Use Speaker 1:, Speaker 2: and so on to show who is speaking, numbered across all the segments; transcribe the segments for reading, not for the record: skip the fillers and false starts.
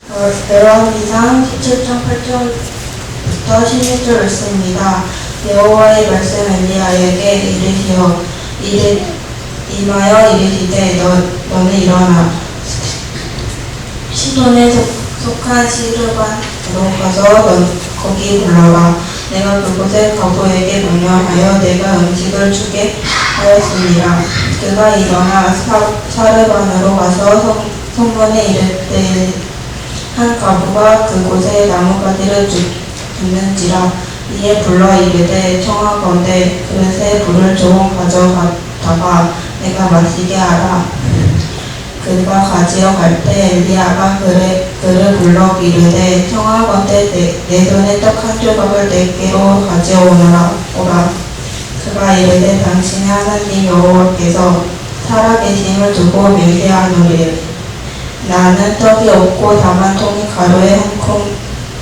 Speaker 1: 열왕기상 17장 8절부터 16절 말씀입니다. 여호와의 말씀 엘리야에게 임하여 이르시되 너는 일어나 시돈에 속한 시르반으로 가서 거기 불러라. 내가 그곳에 과부에게 명령하여 내가 음식을 주게 하였습니다. 그가 일어나 사르반으로 가서 성문에 이르되 한 과부가 그곳에 나무가지를 줍는지라. 이에 불러 이르되 청하건대 그릇에 불을 조금 가져다가 내가 마시게 하라. 그가 가지러 갈 때 엘리야가 그를 불러 이르되 청하건대 내 손에 떡 한 조각을 내게로 가져오라. 그가 이르되 당신의 하나님 여호와께서 살아계심을 두고 맹세하노니 나는 떡이 없고 다만 통이 가루에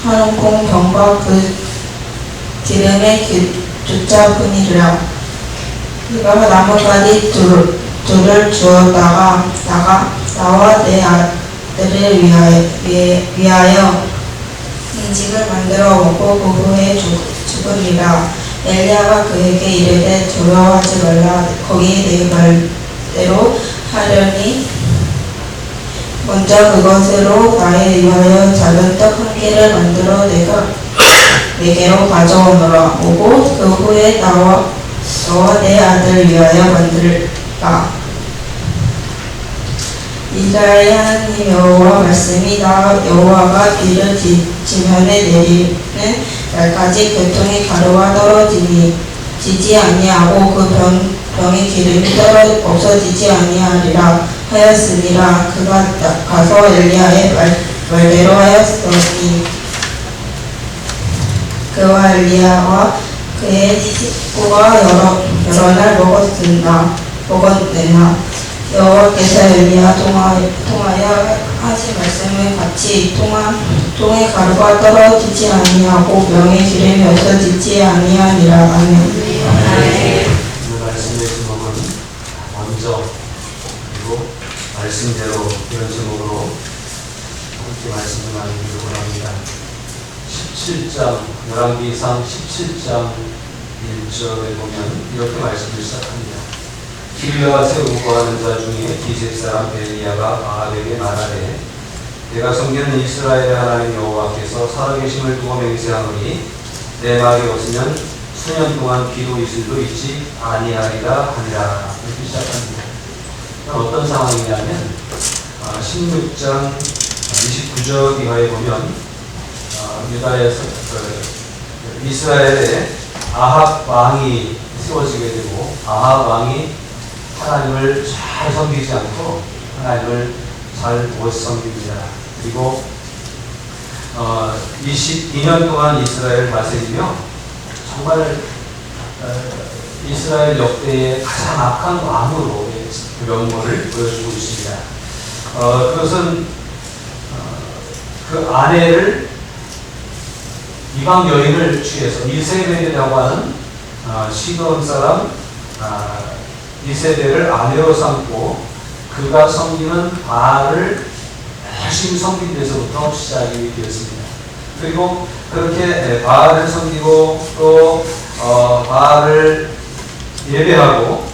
Speaker 1: 한 움큼 병과 그 기름의 두짜뿐이라. 그가 나뭇가지 둘을 주었다가 나와 내 아들을 위하여 음식을 만들어 먹고 그 후에 죽으리라. 엘리야가 그에게 이르되 두려워하지 말라. 거기 내 말대로 하려니 먼저 그것으로 나에 위하여 작은 떡 한 개를 만들어 내게로 가져오노라. 오고 그 후에 너와 내 아들 위하여 만들라. 이스라엘 하나님 여호와 말씀이 나 여호와가 비를 지면에 내리는 날까지 그 통에 가루가 떨어지지 아니하고 그 병의 기름이 없어지지 아니하리라 하였으니라. 그가 가서 엘리야의 말대로 하였으니 그와 엘리야와 그의 식구가 여러 날 먹었으나 여호와께서 엘리야 통하여 하신 말씀을 같이 통에 가루가 떨어지지 아니하고 병의 기름이 없어지지 아니하니라. 아멘.
Speaker 2: 오늘 말씀의 제목은 먼저, 그리고 말씀대로 이런 제목으로 함께 말씀을 나누기로 합니다. 17장, 열왕기상 17장 1절에 보면 이렇게 말씀을 시작합니다. 길르앗 세우고 하는 자 중에 기셉 사람 엘리야가 아합에게 말하되 내가 섬기는 이스라엘의 하나님 여호와께서 살아계심을 두고 맹세하노니 내 말이 없으면 수년 동안 비도 이슬도 있지 아니하리라 하니라. 이렇게 시작합니다. 어떤 상황이냐면 16장 29절 이하에 보면 유다에서 이스라엘에 아합 왕이 세워지게 되고 아합 왕이 하나님을 잘 섬기지 않고 하나님을 잘 못 섬깁니다. 그리고 22년 동안 이스라엘을 다스리며 정말 이스라엘 역대의 가장 악한 왕으로 면모를 보여주고 있습니다. 그것은 그 아내를 이방 여인을 취해서 이세벨이라고 하는 시돈 사람 이세벨을 아내로 삼고 그가 섬기는 바알을 열심히 섬긴 데서부터 시작이 되었습니다. 그리고 그렇게 바알을 섬기고 또 바알을 예배하고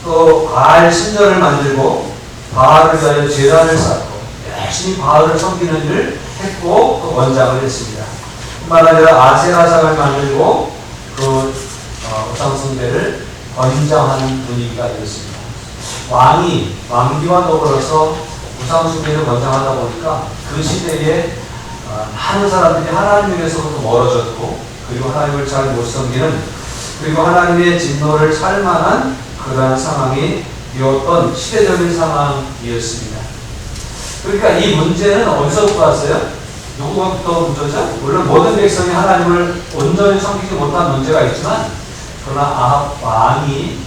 Speaker 2: 또 바알 신전을 만들고 바알을 위하여 제단을 쌓고 열심히 바알을 섬기는 일을 했고 또 원장을 했습니다. 뿐만 아니라 아세라상을 만들고 그 우상숭배를 권장하는 분위기가 되었습니다. 왕기와 더불어서 우상숭배를 권장하다 보니까 그 시대에 많은 사람들이 하나님에게서부터 멀어졌고 그리고 하나님을 잘 못 섬기는 그리고 하나님의 진노를 살 만한 그러한 상황이 되었던 시대적인 상황이었습니다. 그러니까 이 문제는 어디서부터 왔어요? 누구부터 문제죠? 물론 모든 백성이 하나님을 온전히 섬기지 못한 문제가 있지만 그러나 아합 왕이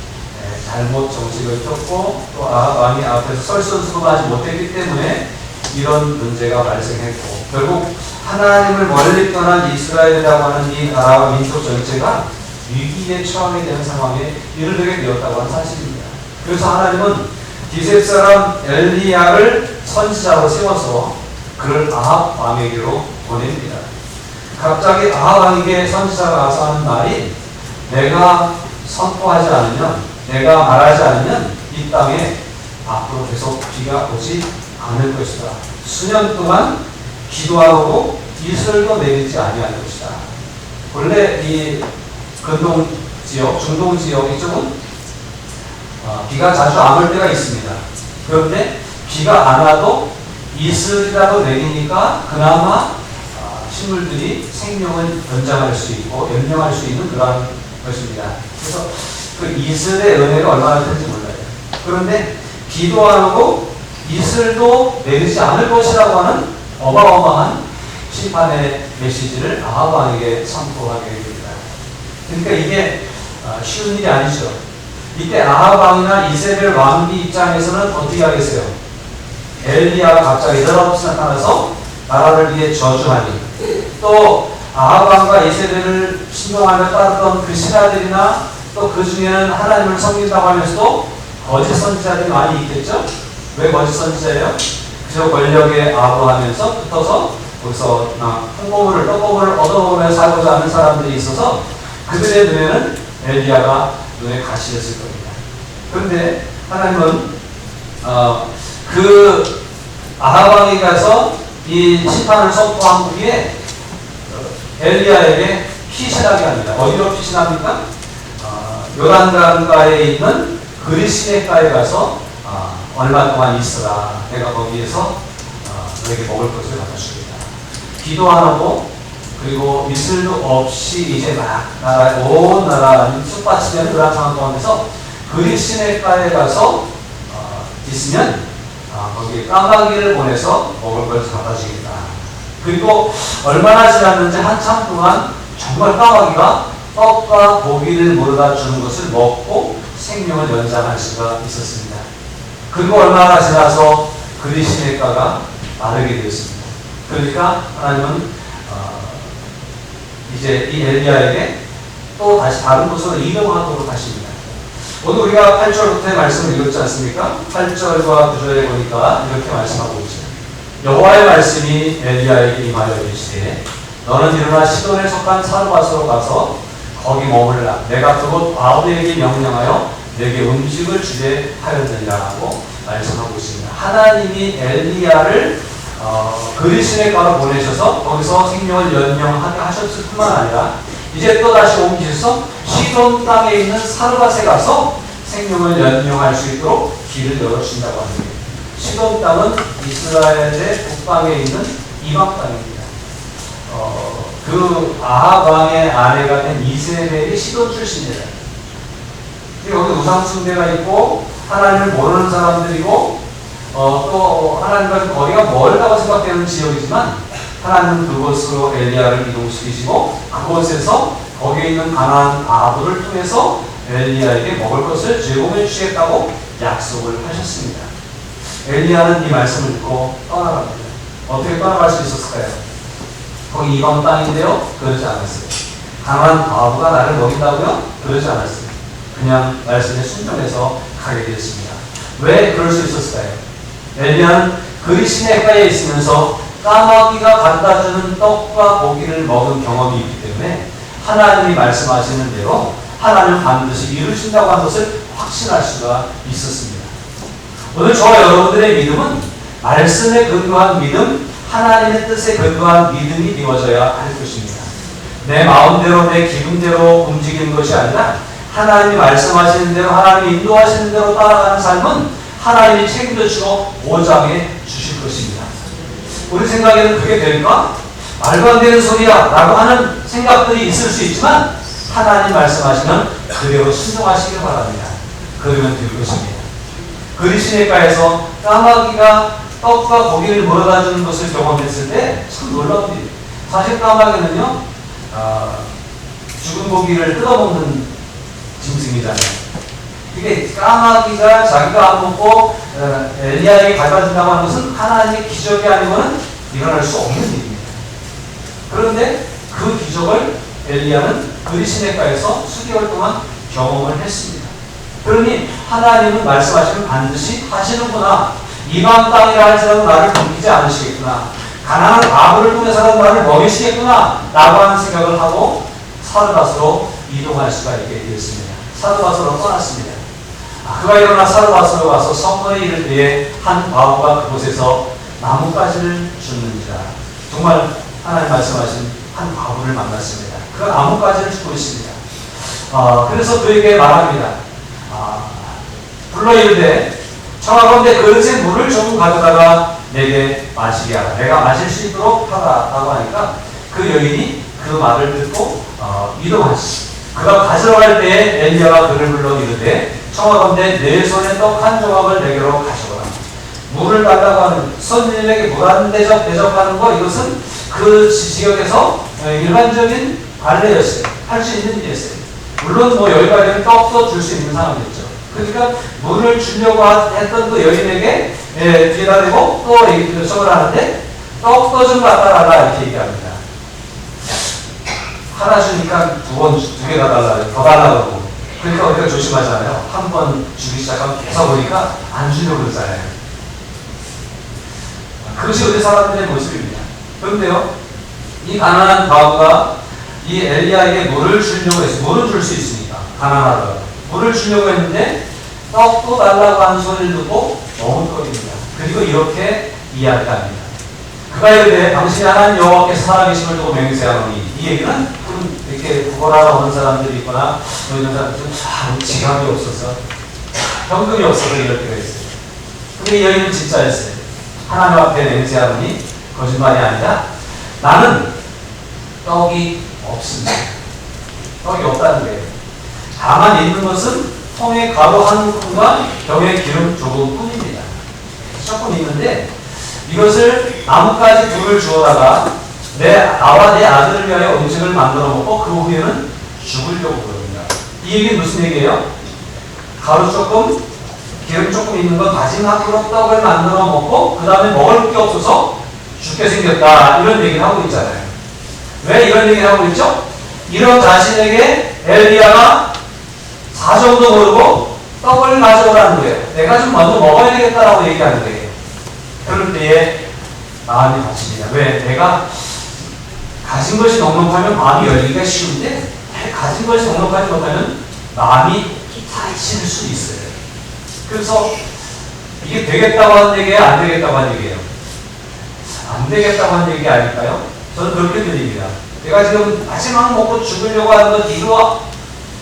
Speaker 2: 잘못 정식을 폈고 또 아합 왕이 앞에서 설선수범하지 못했기 때문에 이런 문제가 발생했고 결국 하나님을 멀리 떠난 이스라엘이라고 하는 이 나라와 민족 전체가 위기에 처하게 되는 상황에 이르게 되었다고 하는 사실입니다. 그래서 하나님은 기셉 사람 엘리야를 선지자로 세워서 그를 아합 왕에게로 보냅니다. 갑자기 아합 왕에게 선지자가 와서 하는 말이 내가 선포하지 않으면, 내가 말하지 않으면 이 땅에 앞으로 계속 비가 오지 않을 것이다. 수년 동안 기도하고 이슬도 내리지 아니할 것이다. 원래 이 근동 지역, 중동 지역 이쪽은 비가 자주 안 올 때가 있습니다. 그런데 비가 안 와도 이슬이라도 내리니까 그나마 식물들이 생명을 연장할 수 있고 연명할 수 있는 그런 것입니다. 그래서 그 이슬의 은혜가 얼마나 큰지 몰라요. 그런데 비도 안 오고 이슬도 내리지 않을 것이라고 하는 어마어마한 심판의 메시지를 아합 왕에게 선포하게 됩니다. 그러니까 이게 쉬운 일이 아니죠. 이때 아합 왕이나 이세벨 왕비 입장에서는 어떻게 하겠어요? 엘리야가 갑자기 느닷없이 나타나서 나라를 위해 저주하니, 또 아합 왕과 이세벨을 신용하며 따르던 그 신하들이나 또 그 중에는 하나님을 섬긴다고 하면서도 거짓 선지자들이 많이 있겠죠? 왜 거짓 선지자예요? 그저 권력에 아부하면서 붙어서 거기서 홍보물을, 떡고물을 얻어먹으며 살고자 하는 사람들이 있어서 그들의 눈에는 엘리야가 눈에 가시였을 겁니다. 그런데 하나님은 그 아합 왕이 가서 이 심판을 선포한 후에 엘리야에게 피신하게 합니다. 어디로 피신합니까? 요단강가에 있는 그리시네가에 가서 얼마 동안 있으라. 내가 거기에서 너에게 먹을 것을 갖다 주겠다. 기도 안 하고 그리고 이슬도 없이 이제 막 온 나라 쑥밭이면 그런 상황 가운데서 그리시네가에 가서 있으면 거기에 까마귀를 보내서 먹을 것을 갖다 주겠다. 그리고 얼마나 지났는지 한참 동안 정말 까마귀가 떡과 고기를 물어다 주는 것을 먹고 생명을 연장할 수가 있었습니다. 그리고 얼마나 지나서 그리시네가가 마르게 되었습니다. 그러니까 하나님은 이제 이 엘리야에게 또 다시 다른 곳으로 이동하도록 하십니다. 오늘 우리가 8절부터의 말씀을 읽었지 않습니까? 8절과 9절에 보니까 이렇게 말씀하고 있죠. 여호와의 말씀이 엘리야에게 임하여 이르시되 너는 일어나 시돈에 속한 사르밧으로 가서 거기 머물라. 내가 그곳 아우드에게 명령하여 내게 음식을 주게 하였느니라고 말씀하고 있습니다. 하나님이 엘리야를 그리시네가로 보내셔서 거기서 생명을 연명하게 하셨을 뿐만 아니라 이제 또다시 옮기셔서 시돈 땅에 있는 사르밧에 가서 생명을 연명할 수 있도록 길을 열어주신다고 합니다. 시돈 땅은 이스라엘의 북방에 있는 이방 땅입니다. 그 아합 왕의 아내가 된 이세벨이 시돈 출신이에요. 여기 우상 숭배가 있고 하나님을 모르는 사람들이고 또 하나님과 좀 거리가 멀다고 생각되는 지역이지만 하나님은 그곳으로 엘리야를 이동시키시고 그곳에서 거기에 있는 가나안 아합을 통해서 엘리야에게 먹을 것을 제공해 주시겠다고 약속을 하셨습니다. 엘리야는 이 말씀을 듣고 떠나갑니다. 어떻게 떠나갈 수 있었을까요? 거기 이방 땅인데요? 그러지 않았어요. 강한 아부가 나를 먹인다고요? 그러지 않았어요. 그냥 말씀에 순종해서 가게 되었습니다. 왜 그럴 수 있었을까요? 엘리야는 그리시네가에 있으면서 까마귀가 갖다주는 떡과 고기를 먹은 경험이 있기 때문에 하나님이 말씀하시는 대로 하나님은 반드시 이루신다고 하는 것을 확신할 수가 있었습니다. 오늘 저와 여러분들의 믿음은 말씀에 근거한 믿음, 하나님의 뜻에 근거한 믿음이 이루어져야 할 것입니다. 내 마음대로 내 기분대로 움직이는 것이 아니라 하나님이 말씀하시는 대로 하나님이 인도하시는 대로 따라가는 삶은 하나님이 책임져 주시고 보장해 주실 것입니다. 우리 생각에는 그게 될까? 말도 안 되는 소리야 라고 하는 생각들이 있을 수 있지만 하나님 말씀하시면 그대로 순종하시길 바랍니다. 그러면 될 것입니다. 그리시네가에서 까마귀가 떡과 고기를 물어다 주는 것을 경험했을 때 참 놀라운 일이에요. 사실 까마귀는요 죽은 고기를 뜯어먹는 짐승이잖아요. 이게 까마귀가 자기가 안 먹고 엘리야에게 갖다 준다고 하는 것은 하나님의 기적이 아니고는 일어날 수 없는 일입니다. 그런데 그 기적을 엘리야는 그리시네가에서 수개월 동안 경험을 했습니다. 그러니 하나님은 말씀하시면 반드시 하시는구나. 이방 땅이라 할지라도 나를 넘기지 않으시겠구나. 가난한 과부를 통해서라도 나를 먹이시겠구나 라고 하는 생각을 하고 사르밧으로 이동할 수가 있게 되었습니다. 사르밧으로 떠났습니다. 그가 일어나 사르밧으로 와서 성문에 이를 때에 한 과부가 그곳에서 나뭇가지를 줍는지라. 정말 하나님 말씀하신 한 과부를 만났습니다. 그가 나뭇가지를 줍고 있습니다. 그래서 그에게 말합니다. 불러 이르되 청하건대 그릇에 물을 조금 가져다가 내게 마시게 하라. 내가 마실 수 있도록 하라 라고 하니까 그 여인이 그 말을 듣고 이동하시. 그가 가져갈 때에 엘리야가 그를 불러 이르되 청하건대 내 손에 떡 한 조각을 내게로 가져오라. 물을 달라고 하는 손님에게 물 한 대접 대접하는 거, 이것은 그 지역에서 일반적인 관례였어요. 할 수 있는 일이었어요. 물론 여기까지는 떡도 줄 수 있는 상황이었죠. 그러니까 물을 주려고 했던 그 여인에게 뒤에다 대고 또 요청을 하는데 떡도 좀 갖다 달라 이렇게 얘기합니다. 하나 주니까 두 개 다 달라, 더 달라고 그러고. 그러니까 우리가 조심하잖아요. 한 번 주기 시작하면 계속 보니까 안 주려고 그러잖아요. 그것이 우리 사람들의 모습입니다. 그런데요, 이 가난한 과부가 이 엘리야에게 물을 주려고 했어요. 물은 줄 수 있으니까 가난하더라도 물을 주려고 했는데 떡도 달라고 하는 소리를 듣고 너무 꺼집니다. 그리고 이렇게 이야기합니다. 그가 이르되 당신이 하나님 여호와께서 살아계심을 두고 맹세하노니. 이 얘기는 이렇게 구걸하러 오는 사람들이 있거나 이런 사람들은 참 지갑이 없어서 현금이 없어서 이럴 때가 있어요. 근데 이 여인은 진짜였어요. 하나님 앞에 맹세하노니 거짓말이 아니라 나는 떡이 없습니다. 떡이 없다는 거예요. 다만 있는 것은 통에 가루 한 움큼과 병에 기름 조금 뿐입니다. 조금 있는데 이것을 나뭇가지 둘을 주워다가 나와 내 아들을 위하여 음식을 만들어 먹고 그 후에는 죽으려고 그럽니다. 이 얘기는 무슨 얘기예요? 가루 조금, 기름 조금 있는 건 마지막으로 떡을 만들어 먹고 그 다음에 먹을 게 없어서 죽게 생겼다, 이런 얘기를 하고 있잖아요. 왜 이런 얘기를 하고 있죠? 이런 자신에게 엘리야가 사정도 모르고 떡을 가져오라는 거예요. 내가 좀 먼저 먹어야 되겠다라고 얘기하는 거예요. 그럴 때에 마음이 다칩니다. 왜? 내가 가진 것이 넉넉하면 마음이 열리기가 쉬운데 가진 것이 넉넉하지 못하면 마음이 다칠 수 있어요. 그래서 이게 되겠다고 하는 얘기예요? 안 되겠다고 하는 얘기예요? 안 되겠다고 하는 얘기 아닐까요? 저는 그렇게 들립니다. 내가 지금 마지막 먹고 죽으려고 하는 것, 이거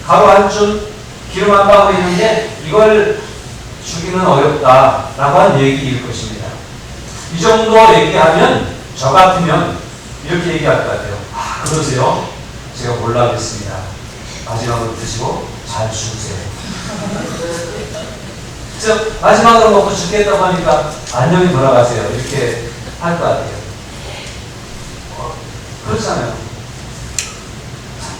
Speaker 2: 가루 한 줌, 기름 한 방울 있는데 이걸 주기는 어렵다라고 하는 얘기일 것입니다. 이 정도 얘기하면 저 같으면 이렇게 얘기할 것 같아요. 그러세요? 제가 몰라겠습니다. 마지막으로 드시고 잘 죽으세요. 즉 마지막으로 먹고 죽겠다고 하니까 안녕히 돌아가세요. 이렇게 할 것 같아요. 그렇잖아요.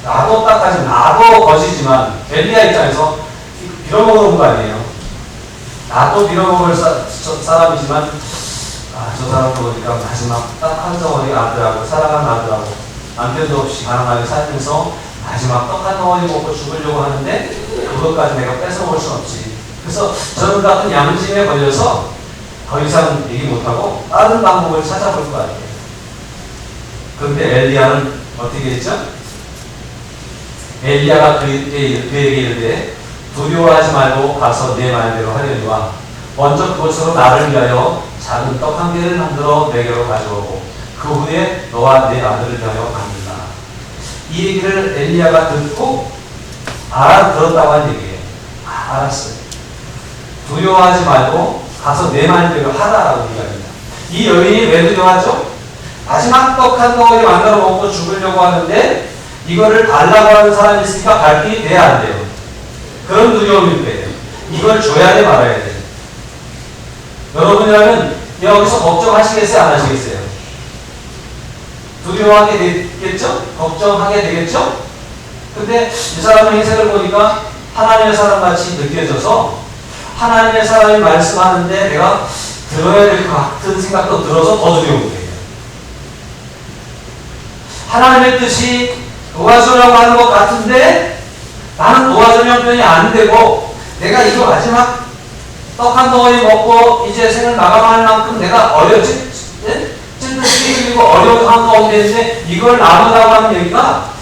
Speaker 2: 나도 딱하지, 나도 거지지만 엘리야 입장에서 빌어먹으러 온 거 아니에요. 나도 빌어먹을 사람이지만 저 사람도 보니까 마지막 딱 한 덩어리 아들하고 사랑하는 아들하고 남편도 없이 가난하게 살면서 마지막 떡 한 덩어리 먹고 죽으려고 하는데 그것까지 내가 뺏어먹을 순 없지. 그래서 저는 같은 양심에 걸려서 더 이상 얘기 못하고 다른 방법을 찾아볼 것 같아요. 그런데 엘리야는 어떻게 했죠? 엘리야가 그에게 이르되 두려워하지 말고 가서 내 말대로 하려니와 먼저 그것으로 나를 위하여 작은 떡 한 개를 만들어 내게로 가져오고 그 후에 너와 내 아들을 위하여 만들라. 이 얘기를 엘리야가 듣고 알아들었다고 한 얘기예요. 알았어요. 두려워하지 말고 가서 내 말대로 하라라고 얘기합니다. 이 여인이 왜 두려워하죠? 마지막 떡 한 덩어리 만들어 먹고 죽으려고 하는데 이거를 달라고 하는 사람이 있으니까 갈 길이 돼야 안 돼요. 그런 두려움일 거예요. 이걸 줘야 돼, 말아야 돼. 여러분이라면 여기서 걱정하시겠어요? 안 하시겠어요? 두려워하게 되겠죠? 걱정하게 되겠죠? 근데 이 사람의 인생을 보니까 하나님의 사람같이 느껴져서 하나님의 사람이 말씀하는데 내가 들어야 될 것 같은 생각도 들어서 더 두려운 거예요. 하나님의 뜻이 도와주려고 하는 것 같은데 나는 도와주는 형편이 안 되고 내가 이거 마지막 떡 한 덩어리 먹고 이제 생을 마감할 만큼 내가 어려지 찔듯이 한가운데 있는데 이걸 나누라고 하는 얘기가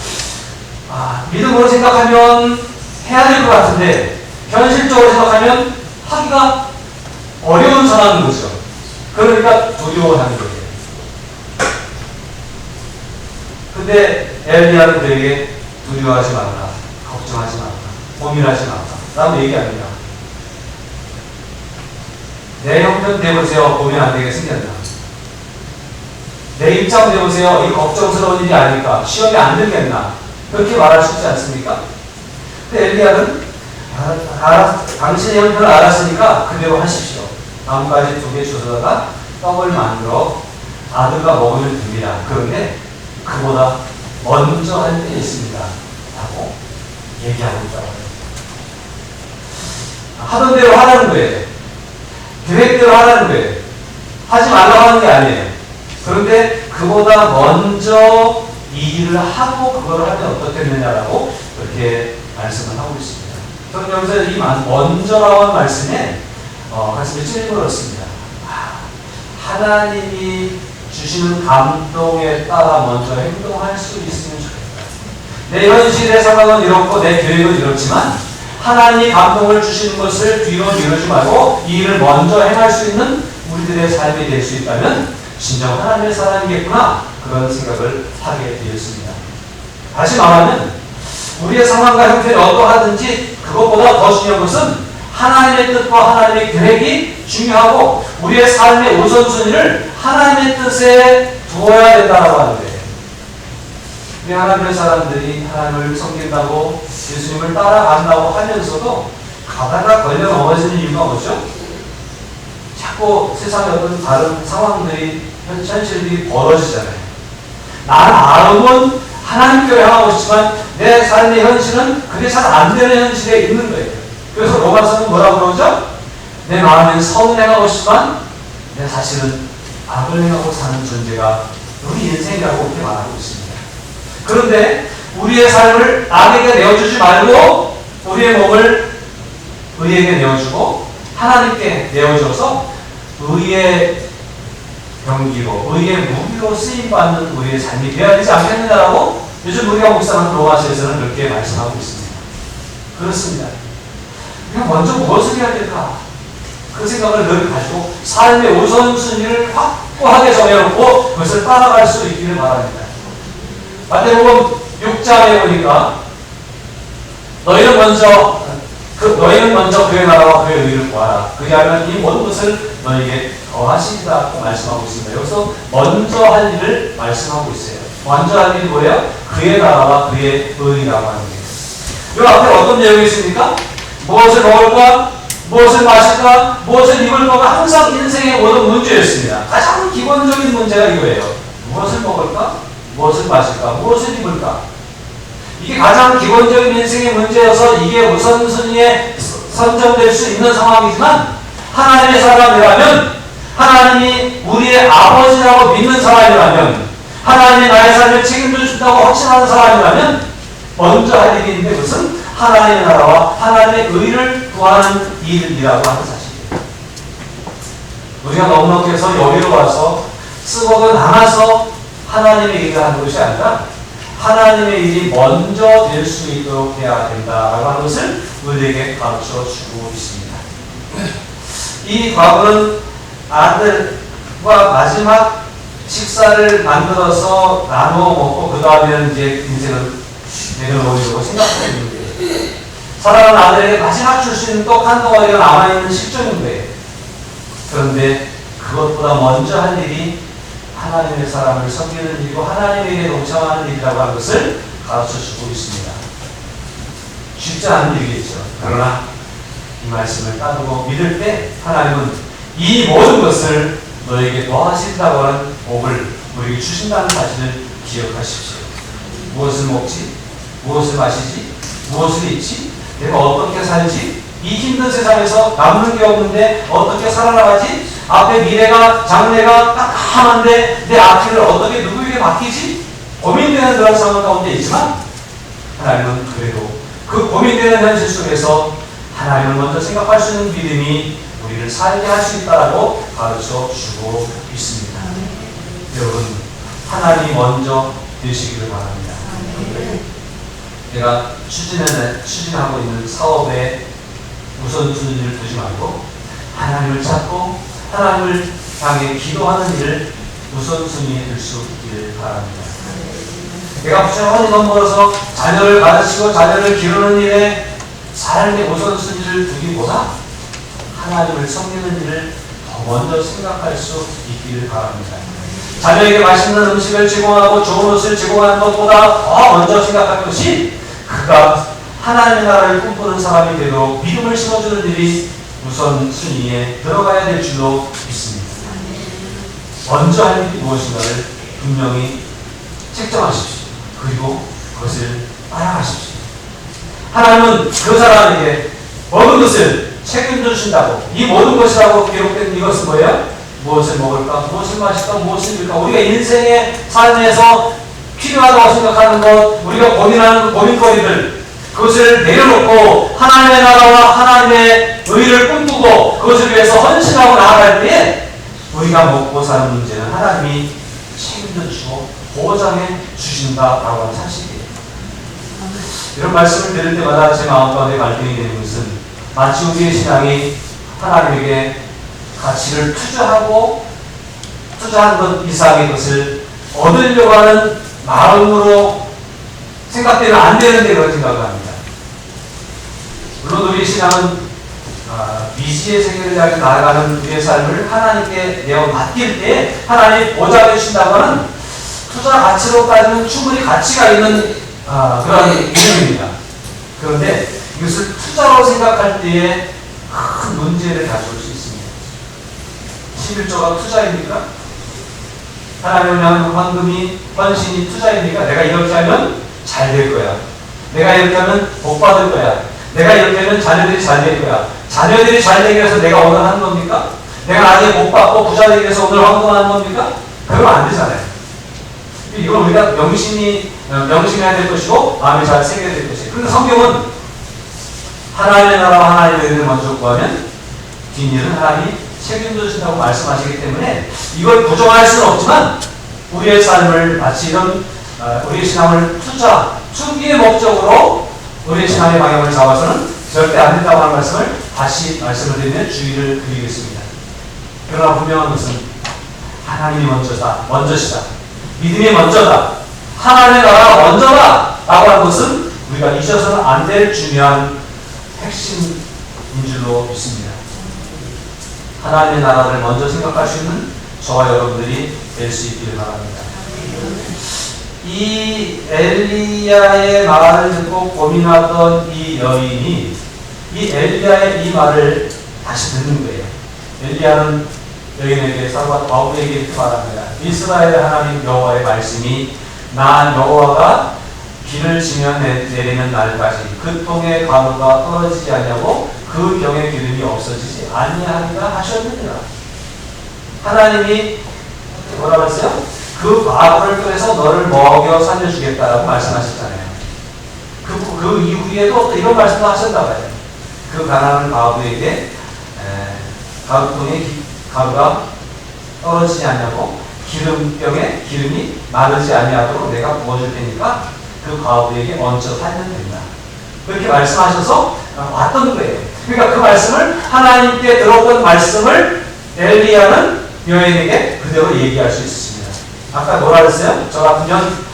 Speaker 2: 믿음으로 생각하면 해야 될 것 같은데 현실적으로 생각하면 하기가 어려운 상황인 거죠. 그러니까 두려워하는 거예요. 근데 엘리야는 그에게 두려워하지 말라, 걱정하지 말라, 고민하지 말라 라고 얘기합니다. 내 형편 대보세요. 고민 안 되게 생겼나? 내 입장 대보세요. 이 걱정스러운 일이 아닐까? 시험이 안 들겠나? 그렇게 말할 수 있지 않습니까? 근데 엘리야는 당신의 형편을 알았으니까 그대로 하십시오. 나뭇가지 2개 주워다가 떡을 만들어 아들과 먹으면 됩니다. 그런데 그보다 먼저 할 때 있습니다. 라고 얘기하고 있다고 해요. 하던 대로 하라는 거예요. 계획대로 하라는 거예요. 하지 말라고 하는 게 아니에요. 그런데 그보다 먼저 이 일을 하고 그걸 하면 어떻겠느냐라고 그렇게 말씀을 하고 있습니다. 저는 여기서 이 먼저라고 하는 말씀에 가슴에 찔림을 얻습니다. 하나님이 주시는 감동에 따라 먼저 행동할 수 있으면 좋겠다. 내 현실의 상황은 이렇고 내 계획은 이렇지만 하나님이 감동을 주시는 것을 뒤로 미루지 말고 이 일을 먼저 행할 수 있는 우리들의 삶이 될 수 있다면 진정 하나님의 사람이겠구나 그런 생각을 하게 되었습니다. 다시 말하면 우리의 상황과 형편이 어떠하든지 그것보다 더 중요한 것은 하나님의 뜻과 하나님의 계획이 중요하고 우리의 삶의 우선순위를 하나님의 뜻에 두어야 된다고 하는 거예요. 우리 하나님의 사람들이 하나님을 섬긴다고 예수님을 따라간다고 하면서도 가다가 걸려 넘어지는 이유가 뭐죠? 자꾸 세상에 어떤 다른 상황들이 현실들이 벌어지잖아요. 난 마음은 하나님께 향하고 싶지만 내 삶의 현실은 그게 잘 안 되는 현실에 있는 거예요. 그래서 로마서는 뭐라고 그러죠? 내 마음은 선을 행하고 싶지만 내 사실은 악을 행하고 사는 존재가 우리 인생이라고 그렇게 말하고 있습니다. 그런데 우리의 삶을 악에게 내어주지 말고 우리의 몸을 의에게 내어주고 하나님께 내어줘서 의의 병기로 의의 무기로 쓰임받는 우리의 삶이 되어야 되지 않겠느냐라고 요즘 우리가 묵상하는 로마서에서는 그렇게 말씀하고 있습니다. 그렇습니다. 우리가 먼저 무엇을 해야 될까? 그 생각을 늘 가지고 삶의 우선순위를 확고하게 정해놓고 그것을 따라갈 수 있기를 바랍니다. 마태복음 6장에 보니까 너희는 먼저 그의 나라와 그의 의를 구하라. 그리하면 이 모든 것을 너희에게 더하시리라고 말씀하고 있습니다. 여기서 먼저 할 일을 말씀하고 있어요. 먼저 할 일이 뭐예요? 그의 나라와 그의 의라고 하는 거예요. 이 앞에 어떤 내용이 있습니까? 무엇을 먹을까? 무엇을 마실까? 무엇을 입을까가 항상 인생의 모든 문제였습니다. 가장 기본적인 문제가 이거예요. 무엇을 먹을까? 무엇을 마실까? 무엇을 입을까? 이게 가장 기본적인 인생의 문제여서 이게 우선순위에 선정될 수 있는 상황이지만 하나님의 사람이라면 하나님이 우리의 아버지라고 믿는 사람이라면 하나님이 나의 삶을 책임져 준다고 확신하는 사람이라면 먼저 할 일이 있는데 그것은 하나님의 나라와 하나님의 의를 구하는 일이라고 하는 사실이에요. 우리가 넉넉해서 여기로 와서 쓰고도 남아서 하나님의 일을 하는 것이 아니라 하나님의 일이 먼저 될 수 있도록 해야 된다라고 하는 것을 우리에게 가르쳐 주고 있습니다. 이 과거는 아들과 마지막 식사를 만들어서 나누어 먹고 그 다음에는 이제 인생을 내려놓으려고 생각했는데 사랑하는 아들에게 마지막 줄 수 있는 떡 한 덩어리가 남아있는 시점인 거예요. 그런데 그것보다 먼저 할 일이 하나님의 사람을 섬기는 일이고 하나님에게 동참하는 일이라고 하는 것을 가르쳐주고 있습니다. 쉽지 않은 일이겠죠. 그러나 이 말씀을 따르고 믿을 때 하나님은 이 모든 것을 너에게 더하신다고 하는 복을 우리에게 주신다는 사실을 기억하십시오. 무엇을 먹지? 무엇을 마시지? 무엇을 입지? 내가 어떻게 살지? 이 힘든 세상에서 남는 게 없는데 어떻게 살아나가지? 앞에 미래가 장래가 깜깜한데 내 앞길을 어떻게 누구에게 맡기지? 고민되는 그런 상황 가운데 있지만 하나님은 그래도 그 고민되는 현실 속에서 하나님을 먼저 생각할 수 있는 믿음이 우리를 살게 할 수 있다라고 가르쳐 주고 있습니다. 여러분 하나님이 먼저 되시기를 바랍니다. 내가 추진하고 있는 사업에 우선순위를 두지 말고 하나님을 찾고 하나님을 향해 기도하는 일을 우선순위에 둘 수 있기를 바랍니다. 내가 부지런히 돈 벌어서 자녀를 가르치고 자녀를 기르는 일에 삶의 우선순위를 두기보다 하나님을 섬기는 일을 더 먼저 생각할 수 있기를 바랍니다. 자녀에게 맛있는 음식을 제공하고 좋은 옷을 제공하는 것보다 더 먼저 생각할 것이 그가 하나님의 나라를 꿈꾸는 사람이 되도록 믿음을 심어주는 일이 우선순위에 들어가야 될 줄로 믿습니다. 먼저 할 일이 무엇인가를 분명히 책정하십시오. 그리고 그것을 따라가십시오. 하나님은 그 사람에게 모든 것을 책임져 주신다고, 이 모든 것이라고 기록된 이것은 뭐예요? 무엇을 먹을까? 무엇을 마실까? 무엇을 입을까? 우리가 인생의 삶에서 필요하다고 생각하는 것, 우리가 고민하는 고민거리들, 그것을 내려놓고 하나님의 나라와 하나님의 의를 꿈꾸고 그것을 위해서 헌신하고 나아갈 때에 우리가 먹고 사는 문제는 하나님이 책임져 주시고 보장해 주신다라고 하는 사실이에요. 이런 말씀을 들을 때마다 제 마음 가운데 갈등이 되는 것은 마치 우리의 신앙이 하나님에게 가치를 투자한 것 이상의 것을 얻으려고 하는 마음으로 생각되면 안 되는데 그런 생각을 합니다. 물론 우리의 신앙은 미지의 세계를 향해 나아가는 우리의 삶을 하나님께 내어 맡길 때 하나님이 보장해 주신다고 하는 투자 가치로 따지면 충분히 가치가 있는 그런 이름입니다. 그런데 이것을 투자로 생각할 때에 큰 문제를 가져올 수 있습니다. 11조가 투자입니까? 하나님을 향한 헌금이, 헌신이 투자입니까? 내가 이렇게 하면 잘 될 거야. 내가 이렇게 하면 복 받을 거야. 내가 이렇게 하면 자녀들이 잘 될 거야. 자녀들이 잘 되기 위해서 내가 오늘 하는 겁니까? 내가 나중에 복 받고 부자 되기 위해서 오늘 헌금하는 겁니까? 그러면 안 되잖아요. 이건 우리가 명심해야 될 것이고 마음에 잘 새겨야 될 것이에요. 그런데 성경은 하나님의 나라와 하나님의 의를 먼저 구하면 뒷일은 하나님이 책임져 주신다고 말씀하시기 때문에 이걸 부정할 수는 없지만 우리의 삶을 마치 이런 우리의 신앙을 투기의 목적으로 우리의 신앙의 방향을 잡아서는 절대 안 된다고 하는 말씀을 다시 말씀을 드리면 주의를 드리겠습니다. 그러나 분명한 것은 하나님이 먼저시다. 믿음이 먼저다. 하나님의 나라가 먼저다. 라고 하는 것은 우리가 잊어서는 안 될 중요한 핵심인 줄로 믿습니다. 하나님의 나라를 먼저 생각할 수 있는 저와 여러분들이 될 수 있기를 바랍니다. 이 엘리야의 말을 듣고 고민하던 이 여인이 이 엘리야의 이 말을 다시 듣는 거예요. 엘리야는 여인에게 사도가 바울에게 이렇게 말합니다. 이스라엘의 하나님 여호와의 말씀이 나 여호와가 비를 지면 내리는 날까지 그 통에 가루가 떨어지지 않냐고 그 병의 기름이 없어지지 아니하리라 하셨느니라. 하나님이 뭐라고 했어요? 그 가루를 통해서 너를 먹여 살려주겠다라고 말씀하셨잖아요. 그 이후에도 또 이런 말씀도 하셨다고 해요. 그 가난한 바보에게 가루통에 가루가 떨어지지 않냐고 기름병에 기름이 마르지 아니하도록 내가 부어줄 테니까 그 과부에게 얹어 살면 된다. 그렇게 말씀하셔서 왔던 거예요. 그러니까 그 말씀을 하나님께 들었던 말씀을 엘리야는 여인에게 그대로 얘기할 수 있습니다. 아까 뭐라 그랬어요? 저 같으면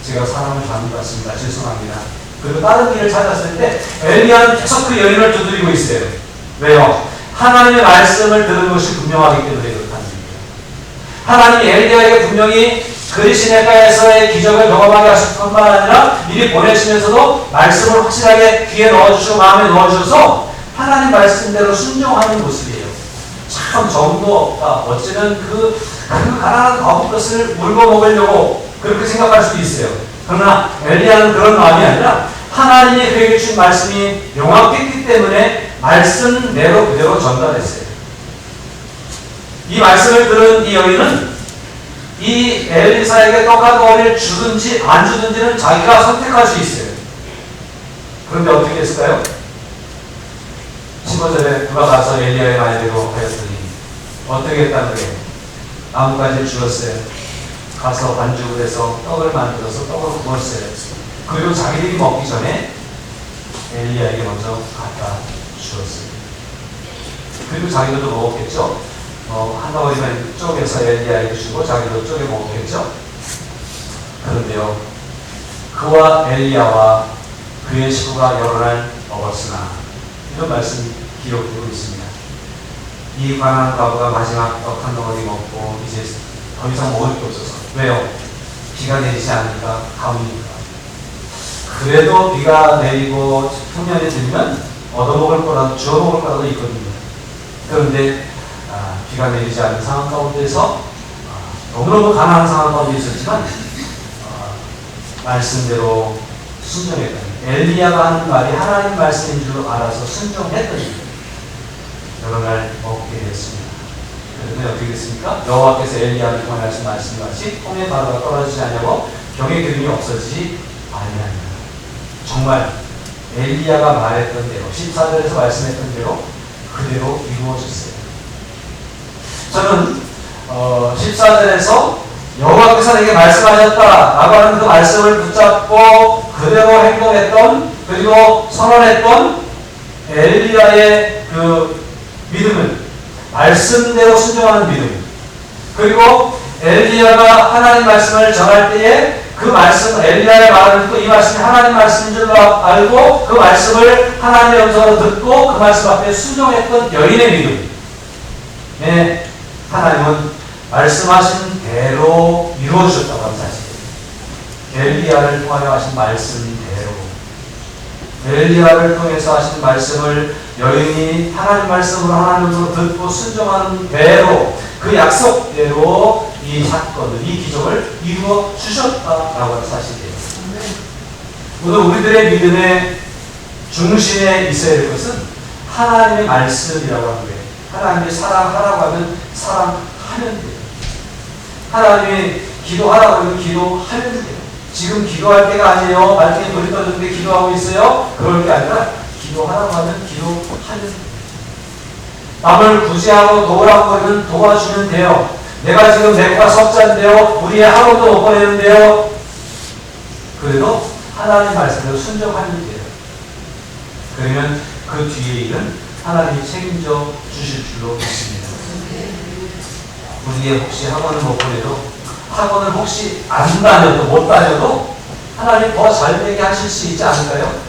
Speaker 2: 제가 사람을 잘못 봤습니다. 죄송합니다. 그리고 다른 길을 찾았을 때 엘리야는 계속 그 여인을 두드리고 있어요. 왜요? 하나님의 말씀을 들은 것이 분명하기 때문에 그렇다는 얘기예요. 하나님이 엘리야에게 분명히 그리시네가에서의 기적을 경험하게 하실 뿐만 아니라 미리 보내시면서도 말씀을 확실하게 귀에 넣어주시고 마음에 넣어주셔서 하나님 말씀대로 순종하는 모습이에요. 참 정도 없다. 어쩌면 그 가난한 과부 것을 물고 먹으려고 그렇게 생각할 수도 있어요. 그러나 엘리야는 그런 마음이 아니라 하나님이 그에게 주신 말씀이 명확했기 때문에 말씀대로 그대로 전달했어요. 이 말씀을 들은 이 여인은 이 엘리사에게 떡한 덩어리를 주든지 안 주든지는 자기가 선택할 수 있어요. 그런데 어떻게 했을까요? 15절에 누가 가서 엘리야의 말대로 하였더니 어떻게 했다는 거예요? 나뭇가지를 주었어요. 가서 반죽을 해서 떡을 만들어서 떡을 구웠어요. 그리고 자기들이 먹기 전에 엘리야에게 먼저 갖다 주었어요. 그리고 자기들도 먹었겠죠. 한 덩어리만 쪼개서 엘리야에게 주고 자기도 쪼개 먹었겠죠. 그런데요, 그와 엘리야와 그의 식구가 여러 날 먹었으나, 이런 말씀이 기록되고 있습니다. 이 가난한 과부가 마지막 떡 한 덩어리 먹고 이제 더 이상 먹을 게 없어서. 왜요? 비가 내리지 않으니까 가뭄이니까. 그래도 비가 내리고 풍년이 들면 얻어먹을 거라도 주워먹을 거라도 있거든요. 그런데 비가 내리지 않는 상황 가운데서 너무너무 가난한 상황 가운데 있었지만 말씀대로 순종했다. 엘리야가 하는 말이 하나님 말씀인 줄 알아서 순종했더니 여러 날 먹게 됐습니다. 그런데 어떻게 됐습니까? 여호와께서 엘리야를 통해 말씀하신 홈의 바다가 떨어지지 않냐고 병의 기름이 없어지지 아니하니라. 정말 엘리야가 말했던 대로 14절에서 말씀했던 대로 그대로 이루어졌어요. 저는 14절에서 여호와께서 내게 말씀하셨다라고 하는 그 말씀을 붙잡고 그대로 행동했던, 그리고 선언했던 엘리야의 그 믿음은 말씀대로 순종하는 믿음, 그리고 엘리야가 하나님 말씀을 전할 때에 그 말씀, 엘리야의 말을 듣고 이 말씀이 하나님 말씀인 줄 알고 그 말씀을 하나님의 음성으로 듣고 그 말씀 앞에 순종했던 여인의 믿음. 네, 하나님은 말씀하신 대로 이루어주셨다고 하는 사실. 엘리야를 통하여 하신 말씀대로, 엘리야를 통해서 하신 말씀을 여인이 하나님 말씀으로 하나님으로 듣고 순종하는 대로, 그 약속대로 이 사건을, 이 기적을 이루어 주셨다라고 하는 사실이에요. 오늘 우리들의 믿음의 중심에 있어야 될 것은 하나님의 말씀이라고 하는 거예요. 하나님이 사랑하라고 하면 사랑하면 돼요. 하나님이 기도하라고 하면 기도하면 돼요. 지금 기도할 때가 아니에요. 말씀이 돌이 떠졌는데 기도하고 있어요. 그럴 게 아니라 기도하라고 하면 기도하면 돼요. 남을 구제하고 도우라고 하면 도와주면 돼요. 내가 지금 내과 석자인데요. 우리의 학원도 못 보내는데요. 그래도 하나님 말씀대로 순종하면 돼요. 그러면 그 뒤에 일은 하나님이 책임져 주실 줄로 믿습니다. 우리의 혹시 학원을 못 보내도, 학원을 혹시 안 다녀도 못 다녀도 하나님 더 잘되게 하실 수 있지 않을까요?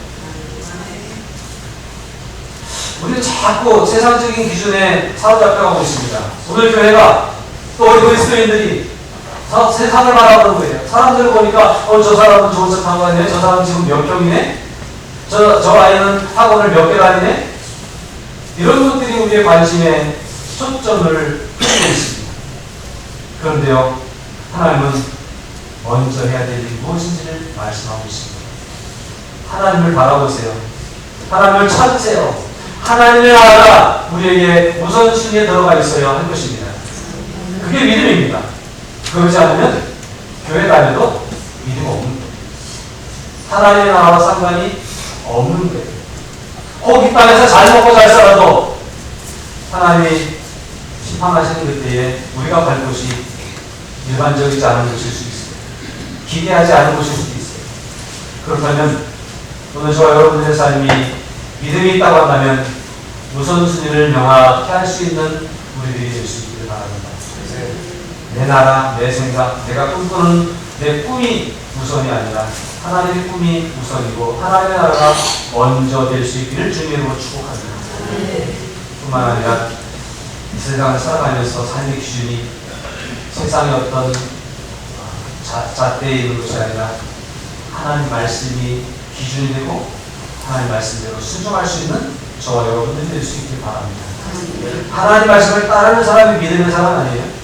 Speaker 2: 우리는 자꾸 세상적인 기준에 사로잡혀가고 있습니다. 오늘 교회가 또 우리 그리스도인들이 세상을 바라보는 거예요. 사람들을 보니까 저 사람은 좋은 차 타고 다니네, 저 사람은 지금 몇 경이네, 저 아이는 학원을 몇 개 다니네. 이런 것들이 우리의 관심에 초점을 두고 있습니다. 그런데요, 하나님은 먼저 해야 될 일이 무엇인지를 말씀하고 있습니다. 하나님을 바라보세요. 하나님을 찾으세요. 하나님의 나라가 우리에게 우선순위에 들어가 있어야 할 것입니다. 그게 믿음입니다. 그러지 않으면 교회 다녀도 믿음 없는 거예요. 하나님의 나라와 상관이 없는 거예요. 혹 이 땅에서 잘 먹고 잘 살아도 하나님이 심판하시는 그때에 우리가 갈 곳이 일반적이지 않은 곳일 수 있어요. 기대하지 않은 곳일 수도 있어요. 그렇다면 오늘 저와 여러분들의 삶이 믿음이 있다고 한다면 우선순위를 명확히 할 수 있는 우리들이 될 수 있기를 바랍니다. 내 나라, 내 생각, 내가 꿈꾸는 내 꿈이 우선이 아니라 하나님의 꿈이 우선이고 하나님의 나라가 먼저 될 수 있기를 주님으로 축복합니다. 뿐만 아니라 이 세상을 살아가면서 삶의 기준이 세상의 어떤 잣대에 있는 것이 아니라 하나님 말씀이 기준이 되고 하나님 말씀대로 순종할 수 있는 저와 여러분들이 될 수 있길 바랍니다. 하나님 말씀을 따르는 사람이 믿음의 사람 아니에요?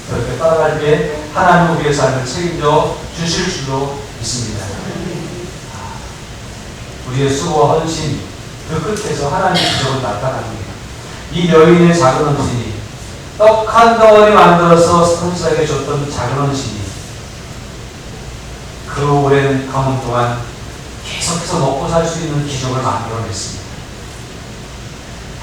Speaker 2: 그렇게 따라갈 때 하나님 우리의 삶을 책임져 주실 줄로 믿습니다. 우리의 수고와 헌신, 그 끝에서 하나님의 기적을 나타납니다. 이 여인의 작은 헌신이, 떡 한 덩어리 만들어서 선지자에게 줬던 작은 헌신이 그 오랜 가뭄 동안 계속해서 먹고 살 수 있는 기적을 만들어냈습니다.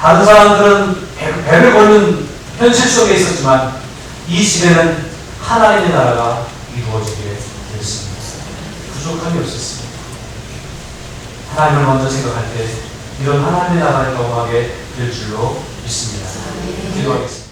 Speaker 2: 다른 사람들은 배를 걷는 현실 속에 있었지만 이 집에는 하나님의 나라가 이루어지게 됐습니다. 부족함이 없었습니다. 하나님을 먼저 생각할 때 이런 하나님의 나라를 경험하게 될 줄로 믿습니다. 기도하겠습니다.